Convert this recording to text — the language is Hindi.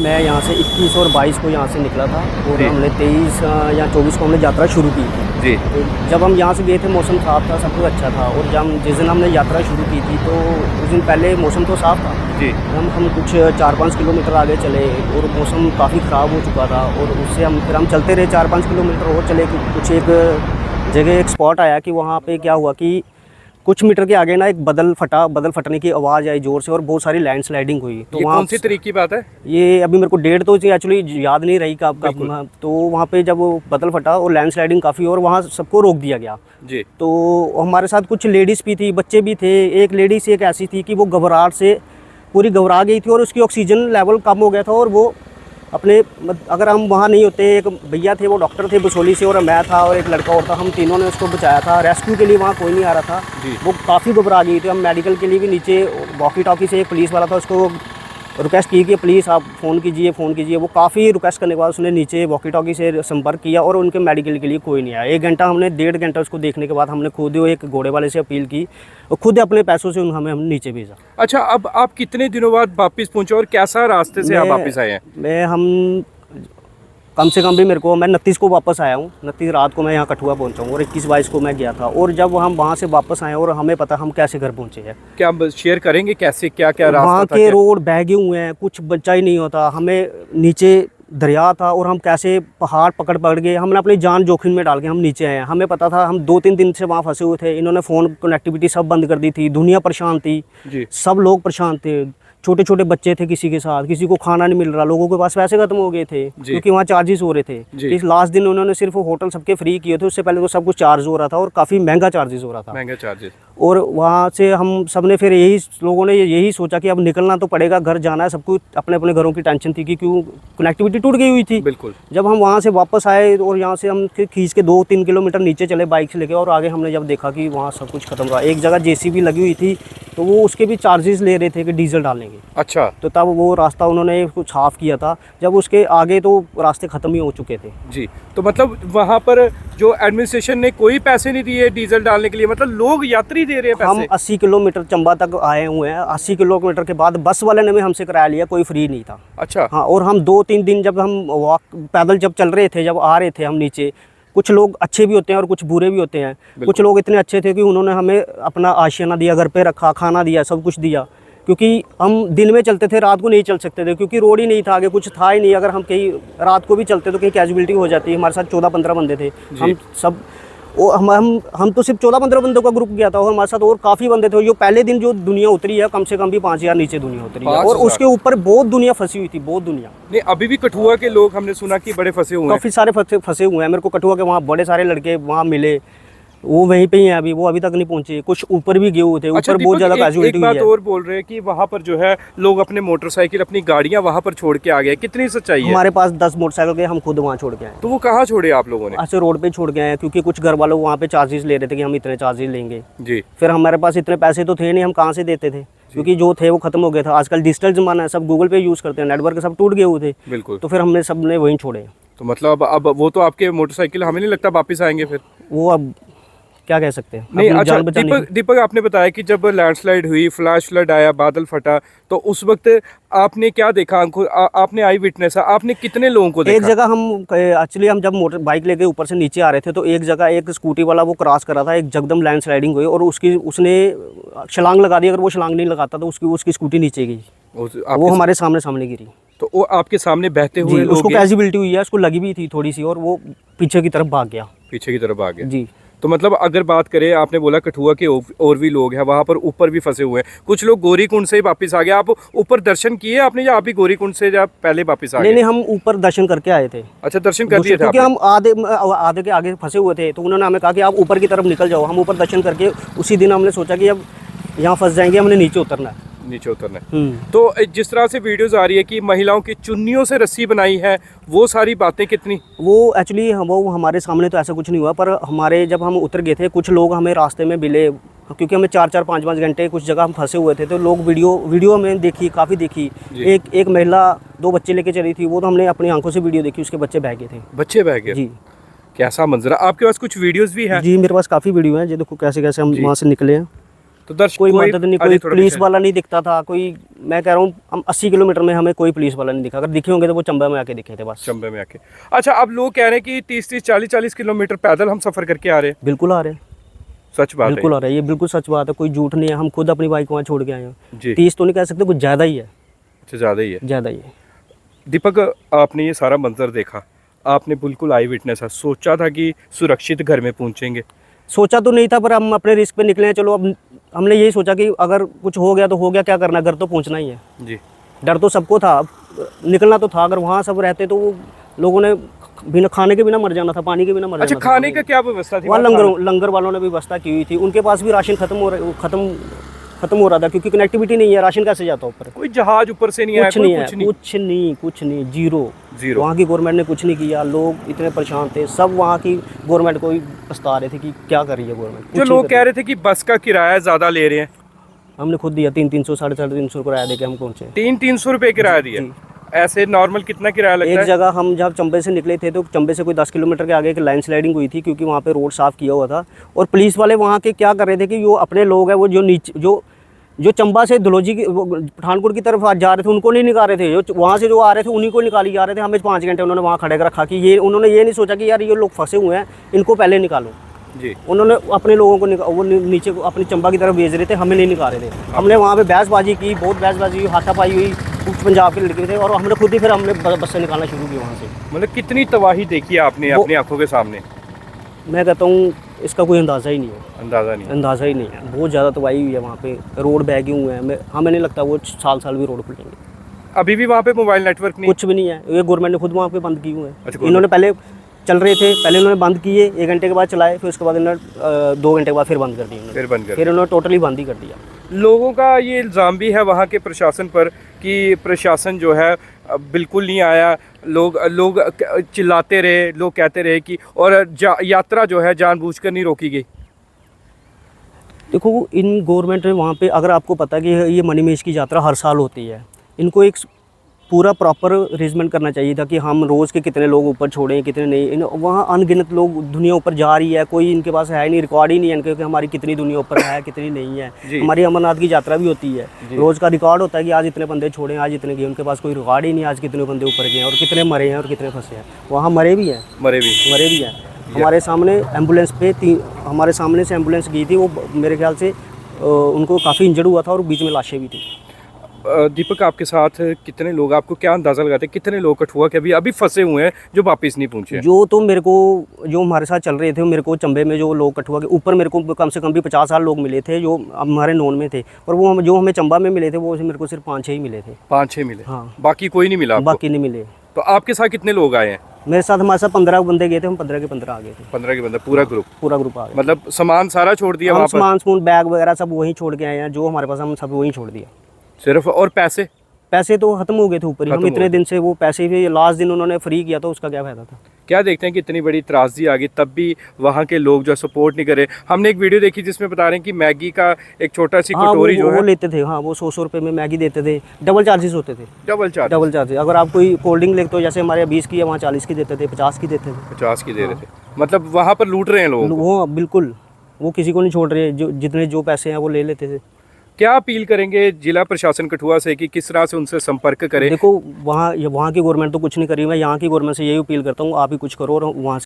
मैं यहाँ से 21 और 22 को यहाँ से निकला था और जी। हमने 23 या 24 को हमने यात्रा शुरू की थी। जी। तो जब हम यहाँ से गए थे मौसम साफ़ था, सब कुछ अच्छा था, और जब जिस दिन हमने यात्रा शुरू की थी तो उस दिन पहले मौसम तो साफ़ था। जी। हम कुछ 4-5 किलोमीटर आगे चले और मौसम काफ़ी ख़राब हो चुका था, और उससे हम चलते रहे 4-5 किलोमीटर और चले। कुछ एक जगह एक स्पॉट आया कि वहाँ पे क्या हुआ कि कुछ मीटर के आगे ना एक बदल फटने की आवाज़ आई ज़ोर से, और बहुत सारी लैंडस्लाइडिंग हुई। तो ये वहाँ कौन सी तारीख की बात है? ये अभी मेरे को डेट तो एक्चुअली याद नहीं रही कब। तो वहाँ पे जब वो बदल फटा और लैंडस्लाइडिंग काफ़ी, और वहाँ सबको रोक दिया गया। जी। तो हमारे साथ कुछ लेडीज़ भी थी, बच्चे भी थे। एक लेडीज़ एक ऐसी थी कि वो घबराहट से पूरी घबरा गई थी और उसकी ऑक्सीजन लेवल कम हो गया था, और वो अपने अगर हम वहाँ नहीं होते, एक भैया थे वो डॉक्टर थे बसोली से, और मैं था और एक लड़का और था, हम तीनों ने उसको बचाया था। रेस्क्यू के लिए वहाँ कोई नहीं आ रहा था। जी। वो काफ़ी घबरा गई थी। हम मेडिकल के लिए भी नीचे वॉकी टॉकी से एक पुलिस वाला था, उसको रिक्वेस्ट की कि प्लीज़ आप फ़ोन कीजिए। वो काफ़ी रिक्वेस्ट करने के बाद उसने नीचे वॉकी टॉकी से संपर्क किया, और उनके मेडिकल के लिए कोई नहीं आया। 1 घंटा हमने 1.5 घंटा उसको देखने के बाद हमने खुद एक घोड़े वाले से अपील की, और खुद अपने पैसों से हमें नीचे भेजा। अच्छा, अब आप कितने दिनों बाद वापस पहुंचे और कैसा रास्ते से आप वापस आए हैं? हम कम से कम भी मैं 29 को वापस आया हूँ। 29 रात को मैं यहाँ कठुआ पहुँचा हूँ, और 21-22 को मैं गया था। और जब हम वहाँ से वापस आए और हमें पता हम कैसे घर पहुँचे हैं। क्या आप शेयर करेंगे कैसे, क्या क्या रास्ता वहाँ था? के रोड बहगे हुए हैं, कुछ बचा ही नहीं होता। हमें नीचे दरिया था, और हम कैसे पहाड़ पकड़ के हमने अपनी जान जोखिम में डाल के हम नीचे आए हैं। हमें पता था, हम 2-3 दिन से वहाँ फंसे हुए थे। इन्होंने फ़ोन कनेक्टिविटी सब बंद कर दी थी। दुनिया परेशान थी, जी। सब लोग परेशान थे। छोटे छोटे बच्चे थे किसी के साथ, किसी को खाना नहीं मिल रहा, लोगों के पास पैसे खत्म हो गए थे क्योंकि वहाँ चार्जेस हो रहे थे। इस लास्ट दिन उन्होंने सिर्फ होटल सबके फ्री किए थे, उससे पहले तो सब कुछ चार्ज हो रहा था, और काफ़ी महंगा चार्जेस हो रहा था। महंगा चार्जेस। और वहाँ से हम सब ने फिर लोगों ने यही सोचा कि अब निकलना तो पड़ेगा, घर जाना है। सबको अपने अपने घरों की टेंशन थी कि क्यों कनेक्टिविटी टूट गई हुई थी। बिल्कुल। जब हम वहाँ से वापस आए और यहाँ से हम खींच के 2-3 किलोमीटर नीचे चले बाइक से लेके, और आगे हमने जब देखा कि वहाँ सब कुछ खत्म रहा। एक जगह जेसीबी लगी हुई थी, तो वो उसके भी चार्जेस ले रहे थे कि डीजल डालने के। अच्छा। तो तब वो रास्ता उन्होंने कुछ साफ किया था, जब उसके आगे तो रास्ते ख़त्म ही हो चुके थे। जी। तो मतलब वहाँ पर जो एडमिनिस्ट्रेशन ने कोई पैसे नहीं दिए डीजल डालने के लिए, मतलब लोग यात्री दे रहे हैं पैसे? हम 80 किलोमीटर चंबा तक आए हुए हैं। 80 किलोमीटर के बाद बस वाले ने भी हमसे किराया लिया, कोई फ्री नहीं था। अच्छा। हाँ, और हम 2-3 दिन जब हम पैदल जब चल रहे थे, जब आ रहे थे हम नीचे, कुछ लोग अच्छे भी होते हैं और कुछ बुरे भी होते हैं। कुछ लोग इतने अच्छे थे कि उन्होंने हमें अपना आशियाना दिया, घर पे रखा, खाना दिया, सब कुछ दिया। क्योंकि हम दिन में चलते थे, रात को नहीं चल सकते थे, क्योंकि रोड ही नहीं था, आगे कुछ था ही नहीं। अगर हम कहीं रात को भी चलते तो कहीं कैजुअलिटी हो जाती। हमारे साथ 14-15 बंदे थे। हम सब हम तो सिर्फ 14-15 बंदों का ग्रुप गया था, और हमारे साथ और काफ़ी बंदे थे। जो पहले दिन जो दुनिया उतरी है, कम से कम भी 5000 नीचे दुनिया उतरी है, और उसके ऊपर बहुत दुनिया फंसी हुई थी, बहुत दुनिया। नहीं, अभी भी कठुआ के लोग हमने सुना कि बड़े फंसे हुए हैं। काफ़ी सारे फंसे हुए हैं। मेरे को कठुआ के वहाँ बड़े सारे लड़के वहाँ मिले, वो वहीं पे ही हैं अभी, वो अभी तक नहीं पहुंचे। कुछ ऊपर भी गए हुए थे। अच्छा, ऊपर बहुत ज़्यादा कैजुअलिटी हुई है। एक बात और बोल रहे हैं कि वहाँ पर जो है लोग अपने मोटरसाइकिल, अपनी गाड़ियाँ वहाँ पर छोड़ के आ गए। कितनी सच्चाई है? हमारे पास 10 मोटरसाइकिल के हम खुद वहाँ छोड़ के आए। तो वो कहाँ छोड़े आप लोगों ने? ऐसे रोड पे छोड़ के आए, क्योंकि कुछ घर वालों वहाँ पे चार्जेस ले रहे थे कि हम इतने चार्जेस लेंगे। जी। फिर हमारे पास इतने पैसे तो थे नहीं, हम कहाँ से देते थे, क्योंकि जो थे वो खत्म हो गया था। आजकल डिजिटल ज़माना है, सब गूगल पे यूज़ करते हैं, नेटवर्क सब टूट गए हुए थे। बिल्कुल। तो फिर हमने सब ने वहीं छोड़े। तो मतलब अब वो तो आपके मोटरसाइकिल हमें नहीं लगता वापस आएंगे फिर। वो अब क्या कह सकते हैं। नहीं। अपनी अच्छा, जान बचाने की। दीपक आपने बताया कि जब लैंडस्लाइड हुई, फ्लैश फ्लड आया, बादल फटा, तो उस वक्त आपने क्या देखा? आपने आई विटनेस है, आपने कितने लोगों को देखा? एक जगह हम जब मोटर बाइक लेके ऊपर से नीचे आ रहे थे, तो एक जगह एक स्कूटी वाला वो क्रॉस कर रहा था, एक जगदम लैंडस्लाइडिंग हुई, और उसने छलांग लगा दी। अगर वो छलांग नहीं लगाता तो उसकी स्कूटी नीचे गई, वो हमारे सामने गिरी। तो वो आपके सामने बहते हुए लोग उसको कैजुअलिटी हुई है, उसको लगी भी थी थोड़ी सी, और वो पीछे की तरफ भाग गया। पीछे की तरफ आ गया जी। तो मतलब अगर बात करें, आपने बोला कठुआ के और भी लोग हैं वहाँ पर ऊपर भी फंसे हुए हैं। कुछ लोग गौरीकुंड से ही वापस आ गए। आप ऊपर दर्शन किए आपने, या आप भी गौरीकुंड से या पहले वापस आ गए? नहीं, हम ऊपर दर्शन करके आए थे। अच्छा, दर्शन कर दिए थे क्योंकि हम आधे के आगे फंसे हुए थे, तो उन्होंने हमें कहा कि आप ऊपर की तरफ निकल जाओ। हम ऊपर दर्शन करके उसी दिन हमने सोचा कि अब यहाँ फंस जाएंगे, हमने नीचे उतरना है। नीचे उतरना है। तो जिस तरह से वीडियोस आ रही है कि महिलाओं की चुन्नियों से रस्सी बनाई है, वो सारी बातें कितनी? वो एक्चुअली वो हमारे सामने तो ऐसा कुछ नहीं हुआ, पर हमारे जब हम उतर गए थे, कुछ लोग हमें रास्ते में मिले, क्योंकि हमें 4-4, 5-5 घंटे कुछ जगह हम फंसे हुए थे। तो लोग वीडियो हमें देखी, काफ़ी देखी। एक महिला 2 बच्चे लेके चली थी, वो तो हमने अपनी आंखों से वीडियो देखी, उसके बच्चे बह गए थे। बच्चे बह गए? जी। कैसा मंजरा। आपके पास कुछ वीडियोस भी हैं? जी, मेरे पास काफ़ी वीडियो हैं। जी देखो कैसे कैसे हम वहाँ से निकले हैं। तो दर्शक कोई मदद नहीं, कोई आगे थोड़ा पुलिस पीछे। वाला नहीं दिखता था कोई। मैं कह रहा हूँ हम 80 किलोमीटर में हमें कोई पुलिस वाला नहीं दिखा, अगर दिखे होंगे तो वो चंबा में आके दिखे थे बस। चंबे में आके। अच्छा, अब लोग कह रहे हैं कि 30-30 40-40 किलोमीटर पैदल हम सफर करके आ रहे हैं, बिल्कुल आ रहे हैं, सच बात बिल्कुल आ रहे हैं, ये बिल्कुल सच बात है, कोई झूठ नहीं है। हम खुद अपनी बाइक वहाँ छोड़ के आए हैं। है जी। 30 तो नहीं कह सकते, कुछ ज़्यादा ही है, अच्छा, ज़्यादा ही है। ज़्यादा ही है। दीपक, आपने ये सारा मंजर देखा, आपने बिल्कुल आई विटनेस है, सोचा था कि सुरक्षित घर में पहुंचेंगे? सोचा तो नहीं था, पर हम अपने रिस्क पे निकले हैं। चलो अब हमने यही सोचा कि अगर कुछ हो गया तो हो गया, क्या करना, घर तो पहुंचना ही है। जी। डर तो सबको था, अब निकलना तो था। अगर वहाँ सब रहते तो वो लोगों ने बिना खाने के बिना मर जाना था, पानी के बिना मर अच्छा, जाना था। खाने का क्या व्यवस्था थी वहाँ वहाँ? लंगर वालों ने भी व्यवस्था की हुई थी, उनके पास भी राशन खत्म हो रहा था, क्योंकि कनेक्टिविटी नहीं है, राशन कैसे जाता ऊपर। कोई जहाज ऊपर से नहीं आया? कुछ कोई नहीं है, कुछ नहीं। कुछ नहीं, जीरो। जीरो। वहाँ की गवर्नमेंट ने कुछ नहीं किया, लोग इतने परेशान थे, सब वहाँ की गवर्नमेंट को ही पछता रहे थे कि क्या कर रही है गवर्नमेंट। जो लोग कह रहे थे कि बस का किराया ज्यादा ले रहे हैं, हमने खुद दिया 300 साढ़े 350 किराया देके हम पहुँचे। 300 रुपए किराया दिया। ऐसे नॉर्मल कितना किराया लगता एक है? जगह हम जब चंबे से निकले थे तो चंबे से कोई 10 किलोमीटर के आगे एक लाइन स्लाइडिंग हुई थी, क्योंकि वहाँ पे रोड साफ़ किया हुआ था। और पुलिस वाले वहाँ के क्या कर रहे थे कि जो अपने लोग हैं वो जो नीचे जो चंबा से धुलोजी की पठानकोट की तरफ आज जा रहे थे उनको नहीं निकाल रहे थे, जो वहाँ से जो आ रहे थे उन्हीं को निकाली जा रहे थे। हमें 5 घंटे उन्होंने वहाँ खड़े कर रखा कि ये उन्होंने ये नहीं सोचा कि यार ये लोग फंसे हुए हैं, इनको पहले निकालो। जी। उन्होंने अपने लोगों को वो नीचे को अपनी चंबा की तरफ भेज रहे थे, हमें नहीं निकाल रहे थे। हमने वहाँ पे बहसबाजी की, बहुत बहसबाजी हुई, हाथापाई हुई, कुछ पंजाब के लड़के थे, और हमने खुद ही फिर हमने बस से निकालना शुरू किया वहाँ से। मतलब कितनी तबाही देखी है आपने अपनी आंखों के सामने? मैं कहता हूँ इसका कोई अंदाज़ा ही नहीं है, अंदाजा नहीं। अंदाज़ा ही नहीं है। बहुत ज़्यादा तबाही हुई है वहाँ पे, रोड बैगे हुए हैं। हमें नहीं लगता वो साल भी रोड खुलेंगे। अभी भी वहाँ पे मोबाइल नेटवर्क नहीं? कुछ भी नहीं है, ये गवर्नमेंट ने खुद वहाँ पे बंद किए हुए हैं। अच्छा, इन्होंने पहले चल रहे थे, पहले इन्होंने बंद किए, 1 घंटे के बाद चलाए, फिर उसके बाद इन्होंने 2 घंटे के बाद फिर बंद कर दिए। फिर बंद कर फिर उन्होंने टोटली बंद ही कर दिया। लोगों का ये इल्ज़ाम भी है वहाँ के प्रशासन पर कि प्रशासन जो है बिल्कुल नहीं आया, लोग चिल्लाते रहे, लोग कहते रहे कि और यात्रा जो है जानबूझकर नहीं रोकी गई। देखो इन गवर्नमेंट ने वहाँ पे, अगर आपको पता है कि ये मणिमहेश की यात्रा हर साल होती है, इनको एक पूरा प्रॉपर अरेंजमेंट करना चाहिए था कि हम रोज़ के कितने लोग ऊपर छोड़ें, कितने नहीं। वहाँ अनगिनत लोग दुनिया ऊपर जा रही है, कोई इनके पास है नहीं, रिकॉर्ड ही नहीं है इनके कि हमारी कितनी दुनिया ऊपर है कितनी नहीं है। हमारी अमरनाथ की यात्रा भी होती है, रोज़ का रिकॉर्ड होता है कि आज इतने बंदे छोड़े, आज इतने गए। उनके पास कोई रिकॉर्ड ही नहीं, आज कितने बंदे ऊपर गए हैं और कितने मरे हैं और कितने फंसे हैं। वहाँ मरे भी हैं। हमारे सामने एम्बुलेंस पे हमारे सामने से एम्बुलेंस गई थी, वो मेरे ख्याल से उनको काफ़ी इंजर्ड हुआ था और बीच में लाशें भी थी। दीपक, आपके साथ कितने लोग, आपको क्या अंदाज़ा लगाते हैं कितने लोग कठुआ के अभी फंसे हुए हैं जो वापस नहीं पहुंचे? जो तो मेरे को, जो हमारे साथ चल रहे थे, मेरे को चंबे में जो लोग कठुआ के ऊपर मेरे को कम से कम भी 50 लोग मिले थे जो हमारे नॉन में थे, और वो जो हमें चंबा में मिले थे वो मेरे को सिर्फ 5-6 ही मिले थे। 5-6 मिले? हाँ, बाकी कोई नहीं मिला आपको? बाकी नहीं मिले। तो आपके साथ कितने लोग आए हैं? मेरे साथ हमारे साथ 15 बंदे गए थे, हम 15 के 15 आ गए थे। 15 के बंदे, पूरा ग्रुप आ गए। मतलब सामान सारा छोड़ दिया वहाँ पर? सामान बैग वगैरह सब वहीं छोड़ के आए हैं, जो हमारे पास हम सब वहीं छोड़ दिया सिर्फ। और पैसे तो खत्म हो गए थे ऊपर ही। हम इतने दिन से वो पैसे भी लास्ट दिन उन्होंने फ्री किया, तो उसका क्या फायदा था। क्या देखते हैं कि इतनी बड़ी त्रासदी आ गई, तब भी वहाँ के लोग जो सपोर्ट नहीं करे। हमने एक वीडियो देखी जिसमें बता रहे हैं कि मैगी का एक छोटा सी कटोरी जो है वो लेते थे। हाँ, वो 100 रुपये में मैगी देते थे। डबल चार्जेस होते थे। Double charge. अगर आप कोई कोल्ड ड्रिंक लेते हो, जैसे हमारे 20 की है, वहाँ 40 की देते थे, 50 की देते थे। 50 की दे रहे थे। मतलब वहाँ पर लूट रहे हैं लोग? वो बिल्कुल, वो किसी को नहीं छोड़ रहे, जो जितने जो पैसे हैं वो ले लेते थे। क्या अपील करेंगे जिला प्रशासन कठुआ से कि किस तरह से उनसे संपर्क करें? देखो वहाँ की गवर्नमेंट तो कुछ नहीं करी। मैं यहाँ की गवर्नमेंट से यही अपील करता हूँ, आप ही कुछ करो और वहाँ